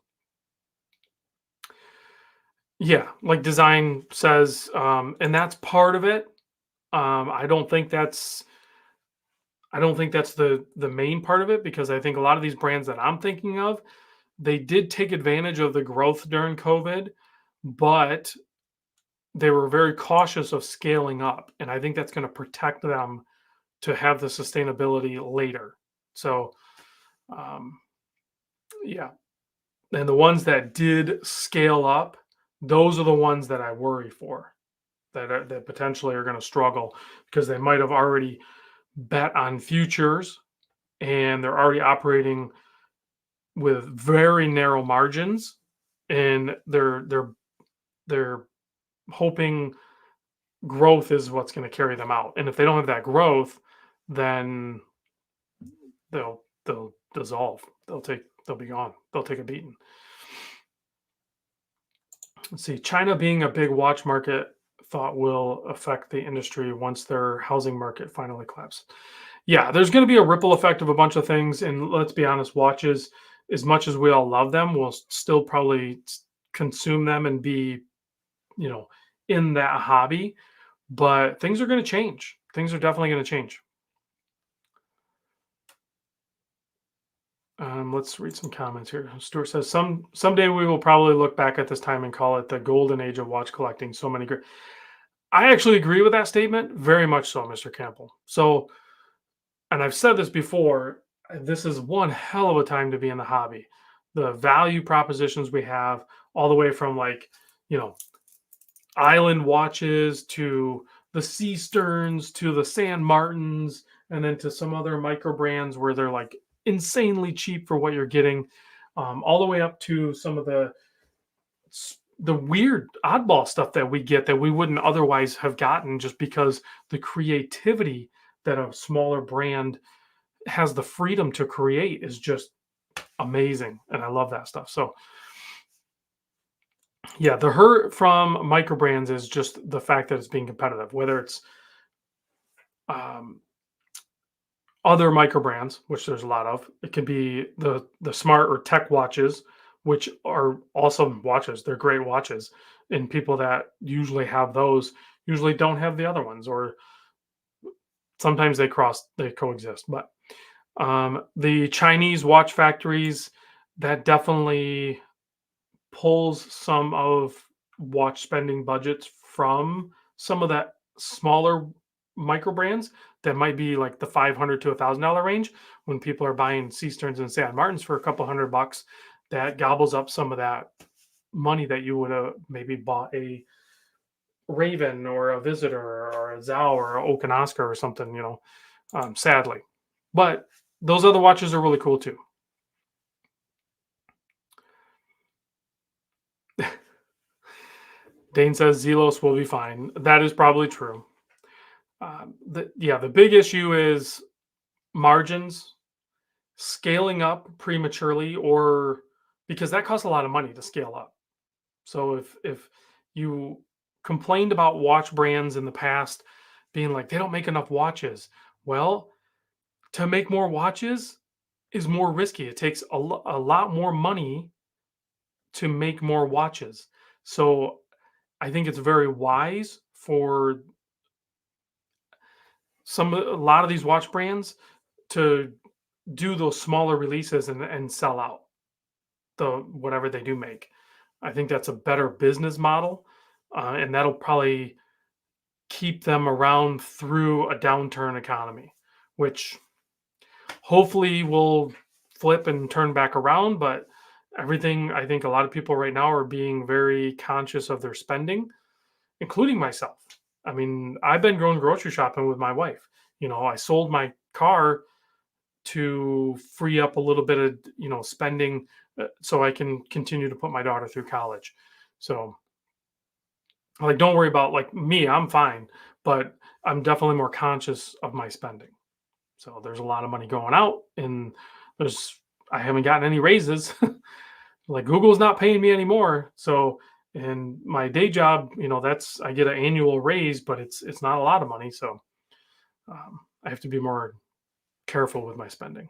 yeah, like design says, and that's part of it. I don't think that's the main part of it, because I think a lot of these brands that I'm thinking of, they did take advantage of the growth during COVID, but they were very cautious of scaling up, and I think that's going to protect them to have the sustainability later. So, um, yeah, and the ones that did scale up, those are the ones that I worry for, that potentially are going to struggle because they might have already bet on futures and they're already operating with very narrow margins, and they're hoping growth is what's going to carry them out. And if they don't have that growth, then they'll dissolve. They'll be gone. They'll take a beating. Let's see. China being a big watch market thought will affect the industry once their housing market finally collapses. Yeah, there's going to be a ripple effect of a bunch of things. And let's be honest, watches, as much as we all love them, we'll still probably consume them and be, in that hobby. But things are going to change. Things are definitely going to change. Let's read some comments here. Stuart says, someday we will probably look back at this time and call it the golden age of watch collecting. So many great. I actually agree with that statement, very much so, Mr. Campbell. So, and I've said this before, this is one hell of a time to be in the hobby. The value propositions we have, all the way from island watches to the Sea Sterns to the San Martins, and then to some other micro brands where they're like insanely cheap for what you're getting. all the way up to some of the weird oddball stuff that we get that we wouldn't otherwise have gotten, just because the creativity that a smaller brand has the freedom to create is just amazing, and I love that stuff. So yeah, the hurt from micro brands is just the fact that it's being competitive, whether it's um, other micro brands, which there's a lot of. It can be the smart or tech watches, which are awesome watches. They're great watches, and people that usually have those usually don't have the other ones, or sometimes they coexist. But the Chinese watch factories, that definitely pulls some of watch spending budgets from some of that smaller micro brands that might be like the 500 to $1,000 range. When people are buying Seasterns and San Martins for a couple $100, that gobbles up some of that money that you would have maybe bought a Raven or a Visitor or a Zhao or a Oak and Oscar or something, sadly. But those other watches are really cool too. Dane says Zelos will be fine. That is probably true. The big issue is margins, scaling up prematurely, or because that costs a lot of money to scale up. So if you complained about watch brands in the past being like they don't make enough watches, well, to make more watches is more risky. It takes a lot more money to make more watches. So I think it's very wise for a lot of these watch brands to do those smaller releases and sell out the whatever they do make. I think that's a better business model, and that'll probably keep them around through a downturn economy, which hopefully will flip and turn back around. But everything, I think a lot of people right now are being very conscious of their spending, including myself. I mean, I've been going grocery shopping with my wife. I sold my car to free up a little bit of spending, so I can continue to put my daughter through college. So like, don't worry about like me, I'm fine, but I'm definitely more conscious of my spending. So there's a lot of money going out, and there's I haven't gotten any raises. Like, Google's not paying me anymore. So in my day job, that's I get an annual raise, but it's not a lot of money. So I have to be more careful with my spending.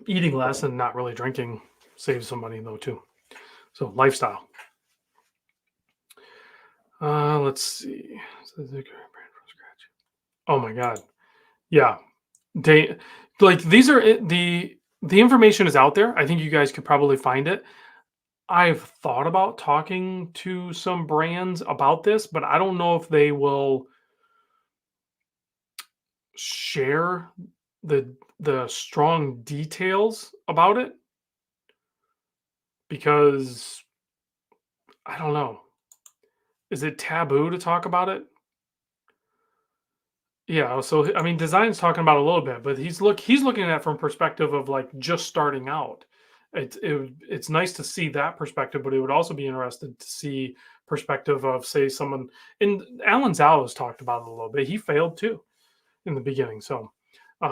Eating less and not really drinking saves some money though too. So lifestyle. Let's see. Oh my god. Yeah. They like these are the information is out there. I think you guys could probably find it. I've thought about talking to some brands about this, but I don't know if they will share the strong details about it, because I don't know. Is it taboo to talk about it? Yeah, so I mean, Design's talking about it a little bit, but he's looking at it from perspective of like just starting out. It's nice to see that perspective, but it would also be interested to see perspective of, say, someone. And Alan Zhao has talked about it a little bit. He failed too in the beginning, so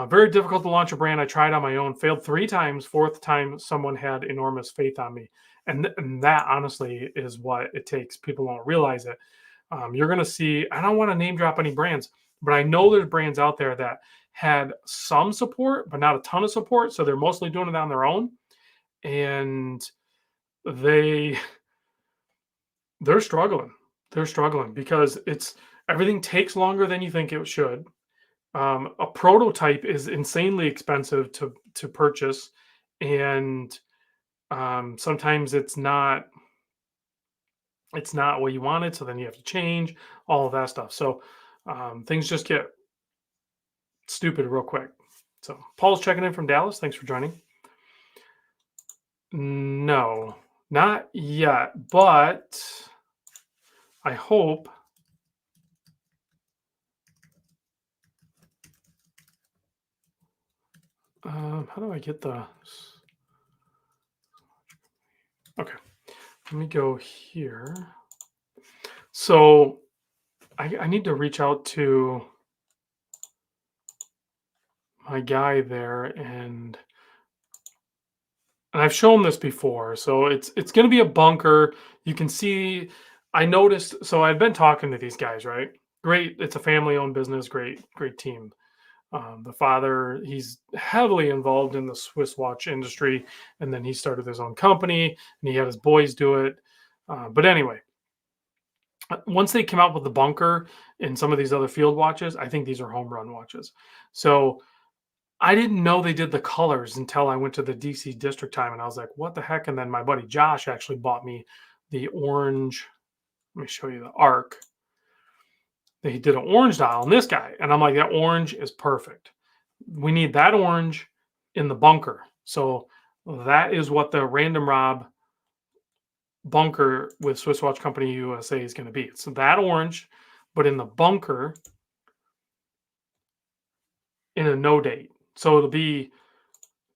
very difficult to launch a brand. I tried on my own, failed 3 times. Fourth time, someone had enormous faith on me, and that honestly is what it takes. People don't realize it. You're going to see. I don't want to name drop any brands, but I know there's brands out there that had some support, but not a ton of support. So they're mostly doing it on their own, and they they're struggling. They're struggling because everything takes longer than you think it should. A prototype is insanely expensive to purchase, and sometimes it's not what you wanted. So then you have to change all of that stuff. So things just get stupid real quick. So Paul's checking in from Dallas. Thanks for joining. No, not yet, but I hope. How do I get the? Okay, let me go here. So I need to reach out to my guy there, and I've shown this before. So it's going to be a bunker. You can see. I noticed. So I've been talking to these guys, right? Great. It's a family-owned business. Great team. The father, he's heavily involved in the Swiss watch industry, and then he started his own company, and he had his boys do it. But anyway, once they came out with the bunker and some of these other field watches, I think these are home run watches. So I didn't know they did the colors until I went to the DC district time, and I was like, "What the heck?" And then my buddy Josh actually bought me the orange. Let me show you the arc. He did an orange dial on this guy, and I'm like, "That orange is perfect. We need that orange in the bunker." So that is what the Random Rob bunker with Swiss Watch Company USA is going to be. So that orange, but in the bunker in a no date. So it'll be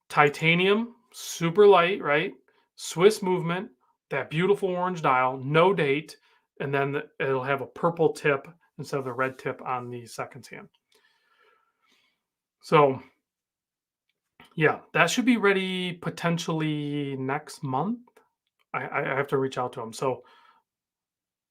titanium, super light, right? Swiss movement, that beautiful orange dial, no date, and then it'll have a purple tip instead of the red tip on the seconds hand. So yeah, that should be ready potentially next month. I have to reach out to him. So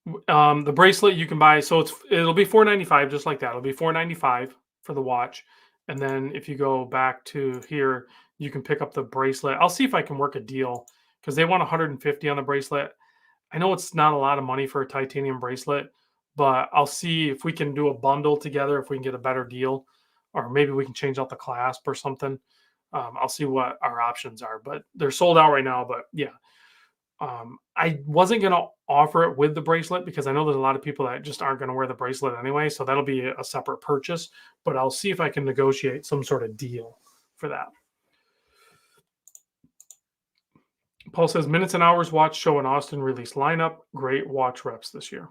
the bracelet you can buy, so it'll be 495 just like that. It'll be 495 for the watch, and then if you go back to here, you can pick up the bracelet. I'll see if I can work a deal because they want 150 on the bracelet. I know it's not a lot of money for a titanium bracelet, but I'll see if we can do a bundle together if we can get a better deal, or maybe we can change out the clasp or something. I'll see what our options are, but they're sold out right now. But yeah, I wasn't going to offer it with the bracelet because I know there's a lot of people that just aren't going to wear the bracelet anyway. So that'll be a separate purchase, but I'll see if I can negotiate some sort of deal for that. Paul says Minutes and Hours watch show in Austin release lineup. Great watch reps this year.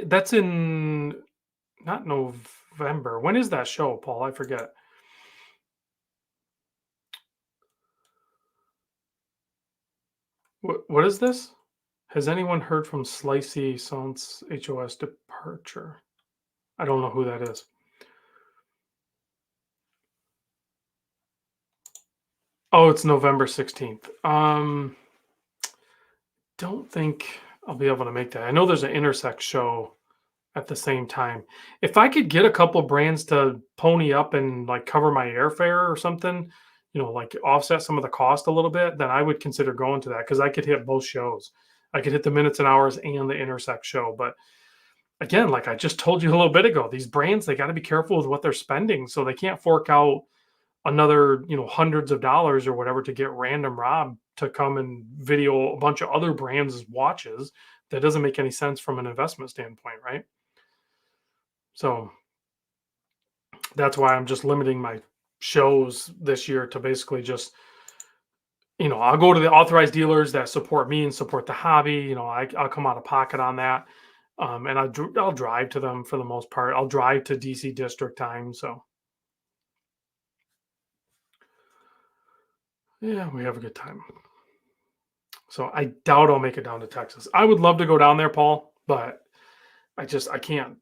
That's in not November. When is that show, Paul? I forget. What is this? Has anyone heard from Slicey since HOS departure? I don't know who that is. Oh, it's November 16th. Don't think I'll be able to make that. I know there's an Intersect show at the same time. If I could get a couple brands to pony up and like cover my airfare or something, like offset some of the cost a little bit, then I would consider going to that because I could hit both shows. I could hit the Minutes and Hours and the Intersect show. But again, like I just told you a little bit ago, these brands, they got to be careful with what they're spending. So they can't fork out another, hundreds of dollars or whatever to get Random Rob to come and video a bunch of other brands' watches. That doesn't make any sense from an investment standpoint, right? So that's why I'm just limiting my shows this year to basically just, I'll go to the authorized dealers that support me and support the hobby. I'll come out of pocket on that. And I'll drive to them for the most part. I'll drive to DC district time. So yeah, we have a good time. So I doubt I'll make it down to Texas. I would love to go down there, Paul, but I can't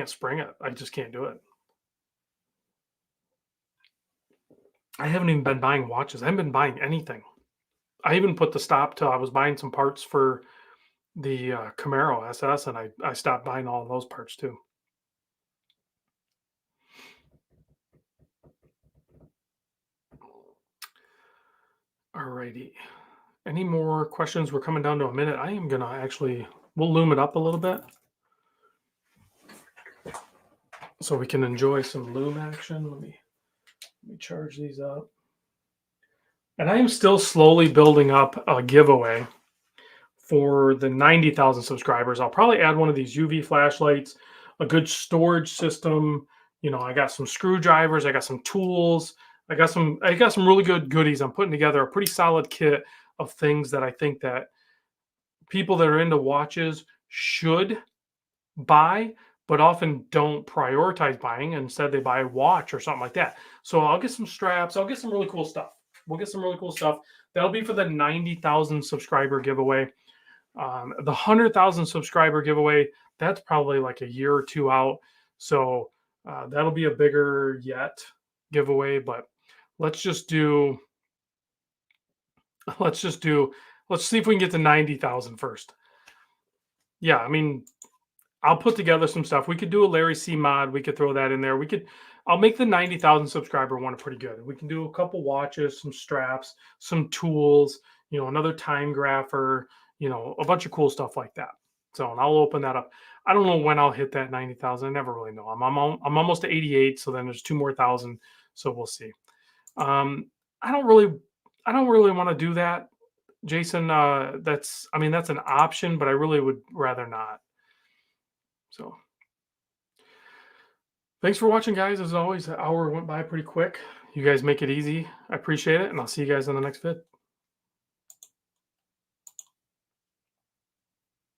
spring it. I just can't do it. I haven't even been buying watches. I haven't been buying anything. I even put the stop till I was buying some parts for the Camaro SS, and I stopped buying all of those parts too. Alrighty. Any more questions? We're coming down to a minute. I am gonna we'll loom it up a little bit so we can enjoy some loom action. Let me charge these up. And I am still slowly building up a giveaway for the 90,000 subscribers. I'll probably add one of these UV flashlights, a good storage system. I got some screwdrivers, I got some tools, I got some really good goodies. I'm putting together a pretty solid kit of things that I think that people that are into watches should buy, but often don't prioritize buying. Instead, they buy a watch or something like that. So I'll get some straps. I'll get some really cool stuff. We'll get some really cool stuff. That'll be for the 90,000 subscriber giveaway. The 100,000 subscriber giveaway, that's probably like a year or two out. So that'll be a bigger yet giveaway. But let's just do, let's just do, let's see if we can get to 90,000 first. Yeah, I mean, I'll put together some stuff. We could do a Larry C mod. We could throw that in there. I'll make the 90,000 subscriber one pretty good. We can do a couple watches, some straps, some tools, another time grapher, a bunch of cool stuff like that. So, and I'll open that up. I don't know when I'll hit that 90,000. I never really know. I'm almost to 88. So then there's two more thousand. So we'll see. Um, I don't really, I don't really want to do that, Jason. That's an option, but I really would rather not. So thanks for watching, guys. As always, the hour went by pretty quick. You guys make it easy. I appreciate it, and I'll see you guys in the next vid.